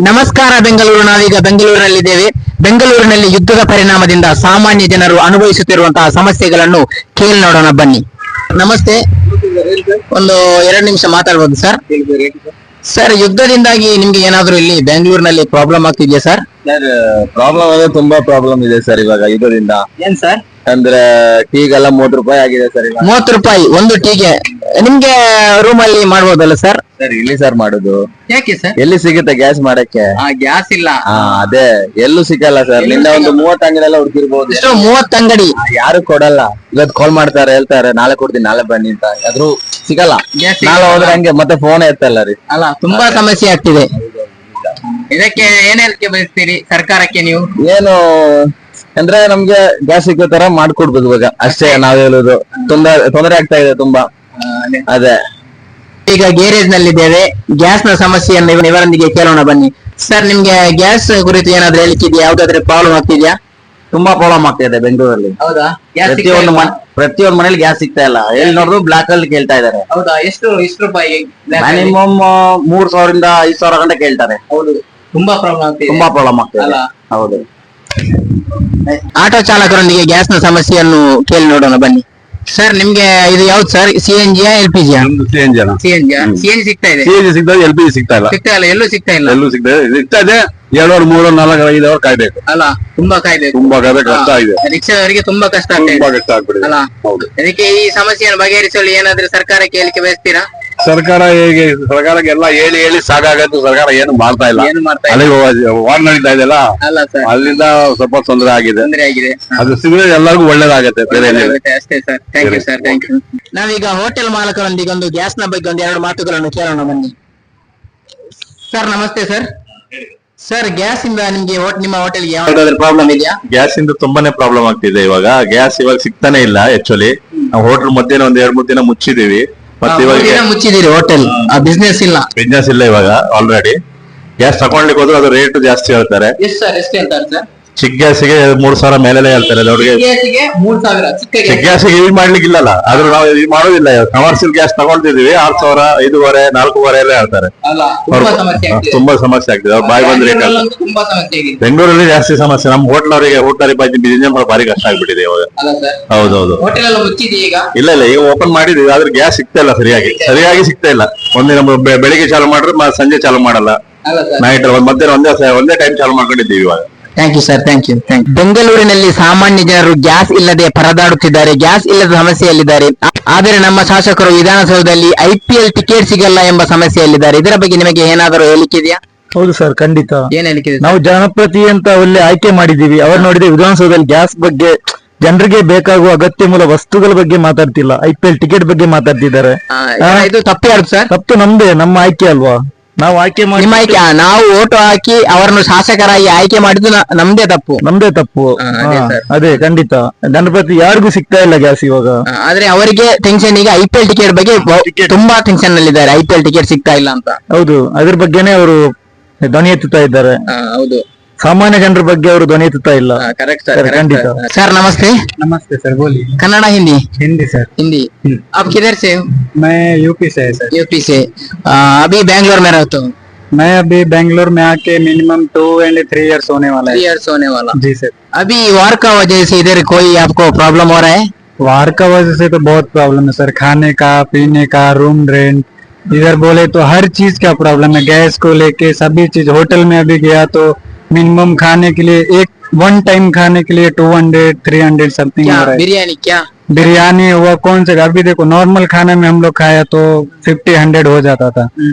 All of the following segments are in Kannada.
ನಮಸ್ಕಾರ ಬೆಂಗಳೂರು. ನಾವೀಗ ಬೆಂಗಳೂರಿನಲ್ಲಿದ್ದೇವೆ. ಬೆಂಗಳೂರಿನಲ್ಲಿ ಯುದ್ಧದ ಪರಿಣಾಮದಿಂದ ಸಾಮಾನ್ಯ ಜನರು ಅನುಭವಿಸುತ್ತಿರುವಂತಹ ಸಮಸ್ಯೆಗಳನ್ನು ಕೇಳಿ ನೋಡೋಣ ಬನ್ನಿ. ನಮಸ್ತೆ, ಒಂದು 2 ನಿಮಿಷ ಮಾತಾಡ್ಬೋದು ಸರ್? ಸರ್, ಯುದ್ಧದಿಂದಾಗಿ ನಿಮ್ಗೆ ಏನಾದ್ರು ಇಲ್ಲಿ ಬೆಂಗಳೂರಿನಲ್ಲಿ ಪ್ರಾಬ್ಲಮ್ ಆಗ್ತಿದ್ಯಾ ಸರ್? ಪ್ರಾಬ್ಲಮ್ ಅಂದ್ರೆ ತುಂಬಾ ಪ್ರಾಬ್ಲಮ್ ಇದೆ ಸರ್ ಇವಾಗ ಯುದ್ಧದಿಂದ. ಏನ್ ಸರ್? ಅಂದ್ರೆ ಟೀಗೆಲ್ಲ 30 ರೂಪಾಯಿ ಆಗಿದೆ ಸರ್ ಇವಾಗ. 30 ರೂಪಾಯಿ ಒಂದು ಟೀಗೆ. ನಿಮ್ಗೆ ರೂಮ್ ಅಲ್ಲಿ ಮಾಡ್ಬೋದಲ್ಲ ಸರ್? ಸರ್ ಇಲ್ಲಿ ಸರ್ ಮಾಡುದು. ಯಾಕೆ ಸರ್? ಎಲ್ಲಿ ಸಿಗುತ್ತೆ ಗ್ಯಾಸ್ ಮಾಡಕ್ಕೆ? ಗ್ಯಾಸ್ ಇಲ್ಲ. ಅದೇ ಎಲ್ಲೂ ಸಿಗಲ್ಲ ಸರ್. ನಿನ್ನ ಒಂದು 30 ಅಂಗಡಿ ಎಲ್ಲ ಹುಡುಕಿರ್ಬೋದು. ಎಷ್ಟೋ 30 ಅಂಗಡಿ. ಯಾರು ಕೊಡಲ್ಲ. ಇವತ್ತು ಕಾಲ್ ಮಾಡ್ತಾರೆ, ಹೇಳ್ತಾರೆ ನಾಳೆ ಕೊಡ್ತೀನಿ, ನಾಳೆ ಬನ್ನಿ ಅಂತ. ಆದ್ರೂ ಸಿಗಲ್ಲ. ನಾಳೆ ಹೋದ್ರೆ ಹಂಗೆ ಮತ್ತೆ ಫೋನ್ ಎತ್ತಲ್ಲ ರೀ. ಅಲ್ಲ, ತುಂಬಾ ಸಮಸ್ಯೆ ಆಗ್ತಿದೆ. ಇದಕ್ಕೆ ಏನ್ ಹೇಳಿಕೆ ಬಯಸ್ತೀರಿ ಸರ್ಕಾರಕ್ಕೆ ನೀವು? ಏನು ಅಂದ್ರೆ ನಮ್ಗೆ ಗ್ಯಾಸ್ ಸಿಗೋ ತರ ಮಾಡ್ಕೊಡ್ಬೋದು ಇವಾಗ, ಅಷ್ಟೇ ನಾವ್ ಹೇಳುದು. ತೊಂದರೆ ಆಗ್ತಾ ಇದೆ ತುಂಬಾ. ಅದೇ ಈಗ ಗ್ಯಾರೇಜ್ ನಲ್ಲಿದ್ದೇವೆ. ಗ್ಯಾಸ್ ನ ಸಮಸ್ಯೆಯನ್ನು ಇವರೊಂದಿಗೆ ಕೇಳೋಣ ಬನ್ನಿ. ಸರ್, ನಿಮ್ಗೆ ಗ್ಯಾಸ್ ಕುರಿತು ಏನಾದ್ರು ಹೇಳಿಕಿದ್ಯಾ? ಯಾವ್ದಾದ್ರೆ ಪ್ರಾಬ್ಲಮ್ ಆಗ್ತಿದ್ಯಾ? ತುಂಬಾ ಪ್ರಾಬ್ಲಮ್ ಆಗ್ತಾ ಇದೆ ಬೆಂಗಳೂರಲ್ಲಿ. ಹೌದಾ? ಪ್ರತಿಯೊಂದು ಮನೇಲಿ ಗ್ಯಾಸ್ ಸಿಗ್ತಾ ಇಲ್ಲ. ಎಲ್ಲಿ ನೋಡಿದ್ರು ಬ್ಲಾಕ್ ಅಲ್ಲಿ ಕೇಳ್ತಾ ಇದಾರೆ. ಹೌದಾ? ಎಷ್ಟು ರೂಪಾಯಿ? ಮಿನಿಮಮ್ 3000 ಇಂದ 5000 ಗಂಟೆ ಕೇಳ್ತಾರೆ. ಹೌದು, ತುಂಬಾ ಪ್ರಾಬ್ಲಮ್ ಆಗ್ತಿದೆ. ತುಂಬಾ ಪ್ರಾಬ್ಲಮ್ ಆಗ್ತದೆ. ಹೌದು. ಆಟೋ ಚಾಲಕರೊಂದಿಗೆ ಗ್ಯಾಸ್ ನ ಸಮಸ್ಯೆಯನ್ನು ಕೇಳಿ ನೋಡೋಣ ಬನ್ನಿ. ಸರ್, ನಿಮ್ಗೆ ಇದು ಯಾವ್ದು ಸರ್? CNG LPG? CNG ಸಿಗ್ತಾ ಇದೆ. LPG ಸಿಗ್ತಾ ಇಲ್ಲ. ಸಿಗ್ತಾ ಇಲ್ಲ, ಎಲ್ಲೂ ಸಿಗ್ತಾ ಇಲ್ಲ. ಎಲ್ಲೂ ಸಿಗ್ತಾ ಇದೆ. 2 ಅವರ್ 3 ಅವರ್ 4 5 ಅವರ್ ಕಾಯ್ಬೇಕು. ಅಲ್ಲ, ತುಂಬಾ ಕಾಯ್ಬೇಕು. ಕಷ್ಟ ಆಗಿದೆ. ರಿಕ್ಷಾದವರಿಗೆ ತುಂಬಾ ಕಷ್ಟ ಆಗ್ತದೆ ಅಲ್ಲ. ಅದಕ್ಕೆ ಈ ಸಮಸ್ಯೆಯನ್ನು ಬಗೆಹರಿಸಲು ಏನಾದ್ರೂ ಸರ್ಕಾರಕ್ಕೆ ಹೇಳಿಕೆ ಬಯಸ್ತೀರಾ? ಸರ್ಕಾರಕ್ಕೆ ಎಲ್ಲ ಹೇಳಿ ಸಾಕಾಗತ್ತು. ಸರ್ಕಾರ ಏನು ಮಾಡ್ತಾ ಇಲ್ಲ. ಅಲ್ಲಿ ವಾರ್ ನಡೀತಾ ಇದೆಯಲ್ಲ, ಅಲ್ಲಿಂದ ಸ್ವಲ್ಪ ತೊಂದರೆ ಆಗಿದೆ. ಅದು ಸಿಗದೆ ಎಲ್ಲರಿಗೂ ಒಳ್ಳೇದಾಗತ್ತೆ. ಅಷ್ಟೇ sir. Thank you sir, thank you. ನಾವೀಗ ಹೋಟೆಲ್ ಮಾಲಕರೊಂದಿಗೆ ಒಂದು ಗ್ಯಾಸ್ ನ ಬಗ್ಗೆ 2 ಮಾತುಗಳನ್ನು ಕೇಳೋಣ ಬನ್ನಿ. ಸರ್, ನಮಸ್ತೆ ಸರ್. ಸರ್, ಗ್ಯಾಸ್ ಇಂದ ನಿಮ್ಗೆ ನಿಮ್ಮ ಹೋಟೆಲ್ಗೆ ಯಾವ್ದಾದ್ರು ಪ್ರಾಬ್ಲಮ್ ಇದೆಯಾ? ಗ್ಯಾಸ್ ಇಂದ ತುಂಬಾನೇ ಪ್ರಾಬ್ಲಮ್ ಆಗ್ತಿದೆ ಇವಾಗ. ಗ್ಯಾಸ್ ಇವಾಗ ಸಿಗ್ತಾನೆ ಇಲ್ಲ. ಆಕ್ಚುಲಿ ನಾವು ಹೋಟೆಲ್ ಮಧ್ಯಾಹ್ನ 2-3 ದಿನ ಮುಚ್ಚಿದೀವಿ. ಮತ್ತೆ ಇವಾಗ ಮುಚ್ಚಿದಿರಿ ಹೋಟೆಲ್? ಬಿಸ್ನೆಸ್ ಇಲ್ಲ ಇವಾಗ. ಆಲ್ರೆಡಿ ಗ್ಯಾಸ್ ತಗೊಳ್ಲಿಕ್ಕೆ ಹೋದ್ರೆ ಅದು ರೇಟ್ ಜಾಸ್ತಿ ಹೇಳ್ತಾರೆ. ಎಷ್ಟು ಸರ್? ಎಷ್ಟು ಹೇಳ್ತಾರೆ ಸರ್? ಚಿಕ್ಕ ಗ್ಯಾಸಿಗೆ 3000 ಮೇಲೆ ಹೇಳ್ತಾರೆ. ಅವ್ರಿಗೆ 3000 ಚಿಕ್ಕ ಗ್ಯಾಸಿಗೆ ಯೂಸ್ ಮಾಡ್ಲಿಕ್ಕೆ ಇಲ್ಲಲ್ಲ. ಆದ್ರೂ ನಾವು ಯೂಸ್ ಮಾಡೋದಿಲ್ಲ. Commercial gas ತಗೊಳ್ತಿದೀವಿ. 6000, 5,500, 4,500 ಎಲ್ಲ ಹೇಳ್ತಾರೆ. ತುಂಬಾ ಸಮಸ್ಯೆ ಆಗ್ತಿದೆ. ಅವ್ರು ಬಾಯಿ ಬಂದ್ರೆ ಬೆಂಗಳೂರಲ್ಲಿ ಜಾಸ್ತಿ ಸಮಸ್ಯೆ. ನಮ್ಮ ಹೋಟ್ಲ್ ಅವರಿಗೆ ಬಿಸಿನೆಸ್ ಭಾರಿ ಕಷ್ಟ ಆಗ್ಬಿಟ್ಟಿದೆ ಇವಾಗ. ಹೌದೌದು. ಇಲ್ಲ ಈಗ ಓಪನ್ ಮಾಡಿದೀವಿ. ಆದ್ರೆ ಗ್ಯಾಸ್ ಸಿಗ್ತಾ ಇಲ್ಲ. ಸರಿಯಾಗಿ ಸಿಗ್ತಾ ಇಲ್ಲ. ಒಂದಿನ ಬೆಳಿಗ್ಗೆ ಚಾಲು ಮಾಡಿದ್ರೆ ಸಂಜೆ ಚಾಲು ಮಾಡಲ್ಲ. ನೈಟ್ ಮಧ್ಯಾಹ್ನ ಒಂದೇ ಟೈಮ್ ಚಾಲು ಮಾಡ್ಕೊಂಡಿದ್ದೀವಿ ಇವಾಗ. Thank you sir, thank you. ಬೆಂಗಳೂರಿನಲ್ಲಿ ಸಾಮಾನ್ಯ ಜನರು ಗ್ಯಾಸ್ ಇಲ್ಲದೆ ಪರದಾಡುತ್ತಿದ್ದಾರೆ. ಗ್ಯಾಸ್ ಇಲ್ಲದ ಸಮಸ್ಯೆಯಲ್ಲಿದ್ದಾರೆ. ಆದರೆ ನಮ್ಮ ಶಾಸಕರು ವಿಧಾನಸೌಧದಲ್ಲಿ IPL ಟಿಕೆಟ್ ಸಿಗಲ್ಲ ಎಂಬ ಸಮಸ್ಯೆಯಲ್ಲಿದ್ದಾರೆ. ಇದರ ಬಗ್ಗೆ ನಿಮಗೆ ಏನಾದರೂ ಹೇಳಿಕೆದೆಯಾ? ಹೌದು ಸರ್, ಖಂಡಿತ. ಏನ್ ಹೇಳಿಕೆ? ನಾವು ಜನಪ್ರತಿ ಅಂತ ಒಳ್ಳೆ ಆಯ್ಕೆ ಮಾಡಿದೀವಿ. ಅವ್ರು ನೋಡಿದ್ರೆ ವಿಧಾನಸೌಧದಲ್ಲಿ ಗ್ಯಾಸ್ ಬಗ್ಗೆ, ಜನರಿಗೆ ಬೇಕಾಗುವ ಅಗತ್ಯ ಮೂಲ ವಸ್ತುಗಳ ಬಗ್ಗೆ ಮಾತಾಡ್ತಿಲ್ಲ. IPL ಟಿಕೆಟ್ ಬಗ್ಗೆ ಮಾತಾಡ್ತಿದ್ದಾರೆ. ಇದು ತಪ್ಪು ಯಾರು ಸರ್? ತಪ್ಪು ನಮ್ದೇ. ನಮ್ಮ ಆಯ್ಕೆ ಅಲ್ವಾ? ನಾವು ಆಯ್ಕೆ ಮಾಡಿ, ನಿಮ್ಮ ಆಯ್ಕೆ, ನಾವು ಓಟು ಹಾಕಿ ಅವರನ್ನು ಶಾಸಕರಾಗಿ ಆಯ್ಕೆ ಮಾಡಿದ್ದು ನಮ್ದೇ ತಪ್ಪು. ಅದೇ ಖಂಡಿತ. ಜನಪ್ರತಿ ಯಾರಿಗೂ ಸಿಗ್ತಾ ಇಲ್ಲ ಗ್ಯಾಸ್ ಇವಾಗ. ಆದ್ರೆ ಅವರಿಗೆ ಟೆನ್ಷನ್. ಈಗ IPL ಟಿಕೆಟ್ ಬಗ್ಗೆ ತುಂಬಾ ಟೆನ್ಷನ್ ನಲ್ಲಿದ್ದಾರೆ. IPL ಟಿಕೆಟ್ ಸಿಗ್ತಾ ಇಲ್ಲ ಅಂತ. ಹೌದು, ಅದ್ರ ಬಗ್ಗೆನೇ ಅವರು ಧ್ವನಿ ಎತ್ತುತ್ತಾ ಇದ್ದಾರೆ. ಹೌದು, ಸಾಮಾನ್ಯ ಜನರ ಬಗ್ಗೆ ಅವರು ಧ್ವನಿ ಎತ್ತುತ್ತಾ ಇಲ್ಲ. करेक्ट सर, ಖಂಡಿತ. सर नमस्ते. नमस्ते सर, बोलिए. कन्नड़ा हिंदी? हिंदी सर. हिंदी. आप किधर से हो? मैं यूपी से है सर. यूपी से. अभी बैंगलोर में रहता हूँ. मैं अभी बैंगलोर में आके मिनिमम 2 and 3 years होने वाला है. 3 years होने वाला. जी सर. अभी वार का वजह से इधर कोई आपको प्रॉब्लम हो रहा है? वार का वजह से तो बहुत प्रॉब्लम है सर. खाने का, पीने का, रूम रेंट, इधर बोले तो हर चीज का प्रॉब्लम है. गैस को लेके सभी चीज. होटल में अभी गया तो मिनिमम खाने के लिए 1 टाइम खाने के लिए 200, 300 समथिंग हो रहा है. बिरयानी क्या? बिरयानी हुआ कौन से? अभी देखो नॉर्मल खाने में हम लोग खाया तो 50-100 हो जाता था.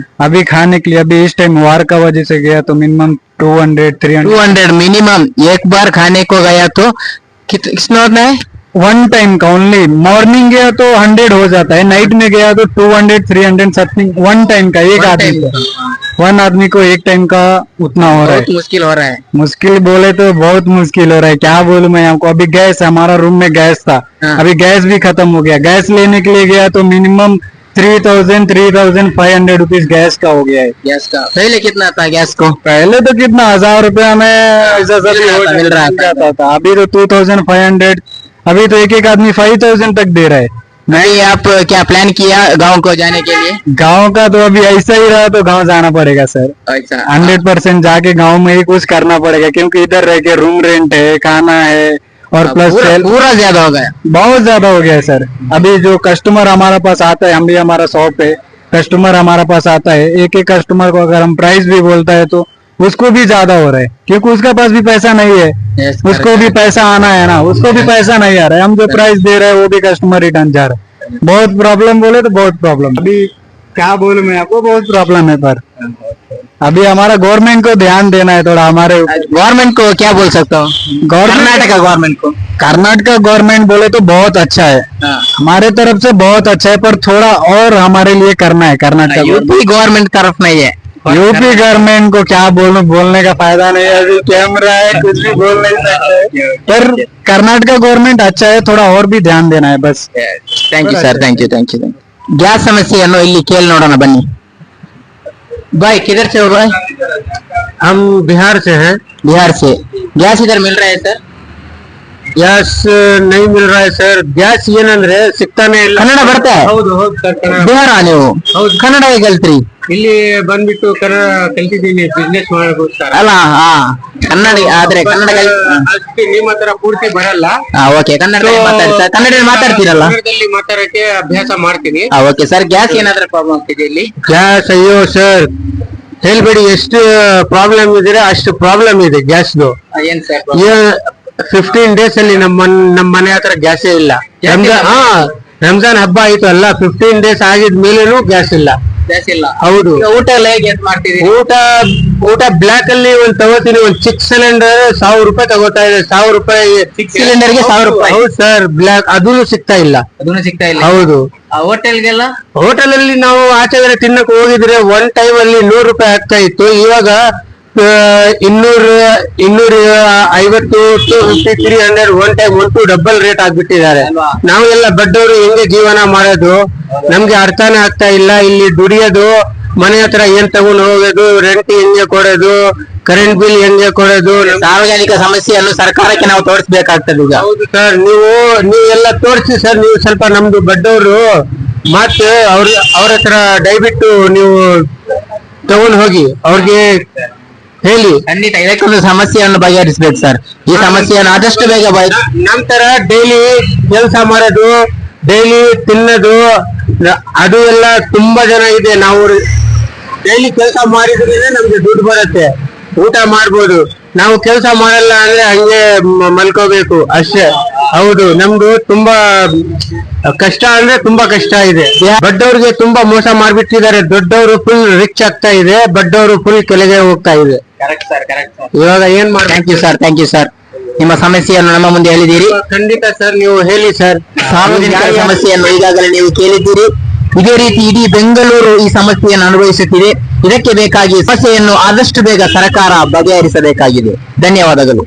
अभी खाने के लिए अभी इस टाइम वार का वजह से गया तो मिनिमम 200, 300. 200 मिनिमम. एक बार खाने को गया तो कितना होता है? 1 टाइम का ओनली. मॉर्निंग गया तो 100 हो जाता है. नाइट में गया तो 200, 300 समथिंग. 1 टाइम का. एक आदमी को 1 आदमी को 1 टाइम का उतना हो रहा है. मुश्किल हो रहा है. मुश्किल बोले तो बहुत मुश्किल हो रहा है. क्या बोलूं मैं आपको. अभी गैस, हमारा रूम में गैस था. अभी गैस भी खत्म हो गया. गैस लेने के लिए गया तो मिनिमम 3,500 रुपीज गैस का हो गया है. गैस का पहले कितना था? गैस को पहले तो कितना 1000 रुपया में ऐसा सभी मिल रहा था. अभी तो 2,500. अभी तो एक आदमी 5,000 तक दे रहा है. नहीं आप क्या प्लान किया गांव को जाने के लिए? गांव का तो अभी ऐसा ही रहा तो गांव जाना पड़ेगा सर। ऐसा 100% जाके गांव में ही कुछ करना पड़ेगा, क्योंकि इधर रह के रूम रेंट है, खाना है, और प्लस पूरा ज्यादा हो गया। बहुत ज्यादा हो गया है सर। अभी जो कस्टमर हमारे पास आता है, हम भी हमारा शॉप है, कस्टमर हमारे पास आता है, एक एक कस्टमर को अगर हम प्राइस भी बोलता है तो उसको भी ज्यादा हो रहा है, क्योंकि उसके पास भी पैसा नहीं है। Yes, उसको भी पैसा आना है ना, उसको भी पैसा नहीं आ रहा है। हम जो प्राइस दे रहे हैं वो भी कस्टमर रिटर्न जा रहा है। बहुत प्रॉब्लम बोले तो बहुत प्रॉब्लम। अभी क्या बोलूं मैं आपको, बहुत प्रॉब्लम है। पर अभी हमारा गवर्नमेंट को ध्यान देना है थोड़ा हमारे। गवर्नमेंट को क्या बोल सकता हूँ? कर्नाटका गवर्नमेंट को। कर्नाटका गवर्नमेंट बोले तो बहुत अच्छा है, हमारे तरफ से बहुत अच्छा है, पर थोड़ा और हमारे लिए करना है। कर्नाटका यूपी गवर्नमेंट तरफ नहीं है। यूपी गवर्नमेंट को क्या बोलूं, बोलने का फायदा नहीं है, अभी कैमरा है, कुछ भी बोल नहीं सकते। पर कर्नाटका गवर्नमेंट अच्छा है, थोड़ा और भी ध्यान देना है बस। Thank you sir, thank you gas ಸಮಸ್ಯೆಯನ್ನು ಇಲ್ಲಿ ಕೇಳಿ ನೋಡೋಣ ಬನ್ನಿ. भाई किधर से हो भाई? हम बिहार से हैं। बिहार से। गैस इधर मिल रहा है सर? ಗ್ಯಾಸ್ नहीं मिल रहा है सर। ಗ್ಯಾಸ್ ಏನಂದ್ರೆ ಸಿಗ್ತಾನೆ ಇಲ್ಲ। ಕನ್ನಡ ಬರ್ತಾ है? ಹೌದು ಹೌದು ಸರ್, ಬಿಹಾರ ನೀವು ಕನ್ನಡ ಹೇಗೆ ಕಲ್ತ್ರಿ? ಇಲ್ಲಿ ಬಂದ್ಬಿಟ್ಟು ಕಲ್ತಿದ್ದೀನಿ ಬಿಸ್ನೆಸ್ ಮಾಡೋಕ್ಕೋಸ್ಕರ। ಅಲ್ಲ ಕನ್ನಡ ಆದ್ರೆ ಕನ್ನಡ ಅಷ್ಟೇ ನಿಮ್ಮ ಹತ್ರ ಪೂರ್ತಿ ಬರಲ್ಲ। ಓಕೆ, ಕನ್ನಡ ಕನ್ನಡದಲ್ಲಿ ಮಾತಾಡ್ತೀರಲ್ಲ? ಕನ್ನಡದಲ್ಲಿ ಮಾತಾಡಕ್ಕೆ ಅಭ್ಯಾಸ ಮಾಡ್ತೀನಿ। ಓಕೆ ಸರ್, ಗ್ಯಾಸ್ ಏನಾದ್ರೂ ಪ್ರಾಬ್ಲಮ್ ಆಗ್ತಿದೆ ಇಲ್ಲಿ? ಗ್ಯಾಸ್ ಅಯ್ಯೋ ಸರ್ ಹೇಳ್ಬೇಡಿ, ಎಷ್ಟು ಪ್ರಾಬ್ಲಮ್ ಇದ್ರೆ ಅಷ್ಟು ಪ್ರಾಬ್ಲಮ್ ಇದೆ ಗ್ಯಾಸ್ದು। ಏನ್ ಸರ್? 15 ಡೇಸ್ ಅಲ್ಲಿ ನಮ್ಮ ಮನೆ ಹತ್ರ ಗ್ಯಾಸೇ ಇಲ್ಲ। ರಂಜಾನ್ ಹಬ್ಬ ಆಯ್ತು ಅಲ್ಲ, 15 ಡೇಸ್ ಆಗಿದ ಮೇಲೇನು ಗ್ಯಾಸ್ ಇಲ್ಲ। ಗ್ಯಾಸ್ ಇಲ್ಲ? ಹೌದು। ಊಟ ಎಲ್ಲ ಹೇಗೆ ಮಾಡ್ತೀರಿ? ಊಟ ಬ್ಲಾಕ್ ಅಲ್ಲಿ ಒಂದ್ ತಗೋತೀನಿ, ಒಂದ್ 6 ಸಿಲಿಂಡರ್ 1000 ರೂಪಾಯಿ ತಗೋತಾ ಇದೆ। 1000 ರೂಪಾಯಿ 6 ಸಿಲಿಂಡರ್ಗೆ 1000 ರೂಪಾಯಿ? ಹೌದು ಸರ್, ಬ್ಲಾಕ್ ಅದೂ ಸಿಗ್ತಾ ಇಲ್ಲ। ಅದನ್ನು ಸಿಗ್ತಾ ಇಲ್ಲ? ಹೌದು। ಹೋಟೆಲ್ಗೆಲ್ಲ? ಹೋಟೆಲ್ ಅಲ್ಲಿ ನಾವು ಆಚೆ ಕಡೆ ತಿನ್ನಕ್ ಹೋಗಿದ್ರೆ ಒನ್ ಟೈಮ್ ಅಲ್ಲಿ 100 ರೂಪಾಯಿ ಆಗ್ತಾ ಇತ್ತು, ಇವಾಗ 250 to 50, 300 ಒನ್ ಟೈಮ್ ಅಂತೂ ಡಬಲ್ ರೇಟ್ ಆಗ್ಬಿಟ್ಟಿದ್ದಾರೆ। ನಾವೆಲ್ಲ ಬಡ್ಡವರು ಹೆಂಗೆ ಜೀವನ ಮಾಡೋದು ನಮ್ಗೆ ಅರ್ಥನೇ ಆಗ್ತಾ ಇಲ್ಲ। ಇಲ್ಲಿ ದುಡಿಯೋದು, ಮನೆ ಹತ್ರ ಏನ್ ತಗೊಂಡು ಹೋಗೋದು, ರೆಂಟ್ ಹೆಂಗೆ ಕೊಡೋದು, ಕರೆಂಟ್ ಬಿಲ್ ಹೆಂಗೆ ಕೊಡೋದು, ಸಾರ್ವಜನಿಕ ಸಮಸ್ಯೆಯನ್ನು ಸರ್ಕಾರಕ್ಕೆ ನಾವು ತೋರಿಸಬೇಕಾಗ್ತದೆ ಈಗ। ಹೌದು ಸರ್, ನೀವೆಲ್ಲ ತೋರಿಸಿ ಸರ್, ನೀವು ಸ್ವಲ್ಪ ನಮ್ದು ಬಡ್ಡವರು ಮತ್ತೆ ಅವ್ರ ಹತ್ರ ದಯವಿಟ್ಟು ನೀವು ತಗೊಂಡು ಹೋಗಿ ಅವ್ರಿಗೆ ಹೇಳಿ। ಖಂಡಿತ ಇದಕ್ಕೊಂದು ಸಮಸ್ಯೆಯನ್ನು ಬಗೆಹರಿಸಬೇಕು ಸರ್, ಈ ಸಮಸ್ಯೆಯನ್ನು ಆದಷ್ಟು ಬೇಗ ನಂತರ ಡೈಲಿ ಕೆಲಸ ಮಾಡೋದು, ಡೈಲಿ ತಿನ್ನೋದು, ಅದು ಎಲ್ಲ ತುಂಬಾ ಜನ ಇದೆ। ನಾವು ಡೈಲಿ ಕೆಲಸ ಮಾಡಿದ್ರೆ ನಮ್ಗೆ ದುಡ್ಡು ಬರುತ್ತೆ, ಊಟ ಮಾಡ್ಬೋದು। ನಾವು ಕೆಲಸ ಮಾಡಲ್ಲ ಅಂದ್ರೆ ಹಂಗೆ ಮಲ್ಕೋಬೇಕು ಅಷ್ಟೇ। ಹೌದು, ನಮ್ದು ತುಂಬಾ ಕಷ್ಟ ಅಂದ್ರೆ ತುಂಬಾ ಕಷ್ಟ ಇದೆ। ಬಡ್ಡವ್ರಿಗೆ ತುಂಬಾ ಮೋಸ ಮಾಡ್ಬಿಟ್ಟಿದ್ದಾರೆ, ದೊಡ್ಡವರು ಫುಲ್ ರಿಚ್ ಆಗ್ತಾ ಇದೆ, ಬಡ್ಡವರು ಫುಲ್ ಕೆಳಗೆ ಹೋಗ್ತಾ ಇದೆ। ಇವಾಗ ಏನ್ ಮಾಡಿ? ಥ್ಯಾಂಕ್ ಯು ಸರ್, ನಿಮ್ಮ ಸಮಸ್ಯೆಯನ್ನು ನಮ್ಮ ಮುಂದೆ ಹೇಳಿದ್ದೀರಿ। ಖಂಡಿತ ಸರ್, ನೀವು ಹೇಳಿ ಸರ್। ಸಾರ್ವಜನಿಕ ಸಮಸ್ಯೆಯನ್ನು ಈಗಾಗಲೇ ನೀವು ಕೇಳಿದ್ದೀರಿ, ಇದೇ ರೀತಿ ಇಡೀ ಬೆಂಗಳೂರು ಈ ಸಮಸ್ಯೆಯನ್ನು ಅನುಭವಿಸುತ್ತಿದೆ। ಇದಕ್ಕೆ ಬೇಕಾಗಿ ಸಮಸ್ಯೆಯನ್ನು ಆದಷ್ಟು ಬೇಗ ಸರ್ಕಾರ ಬಗೆಹರಿಸಬೇಕಾಗಿದೆ। ಧನ್ಯವಾದಗಳು।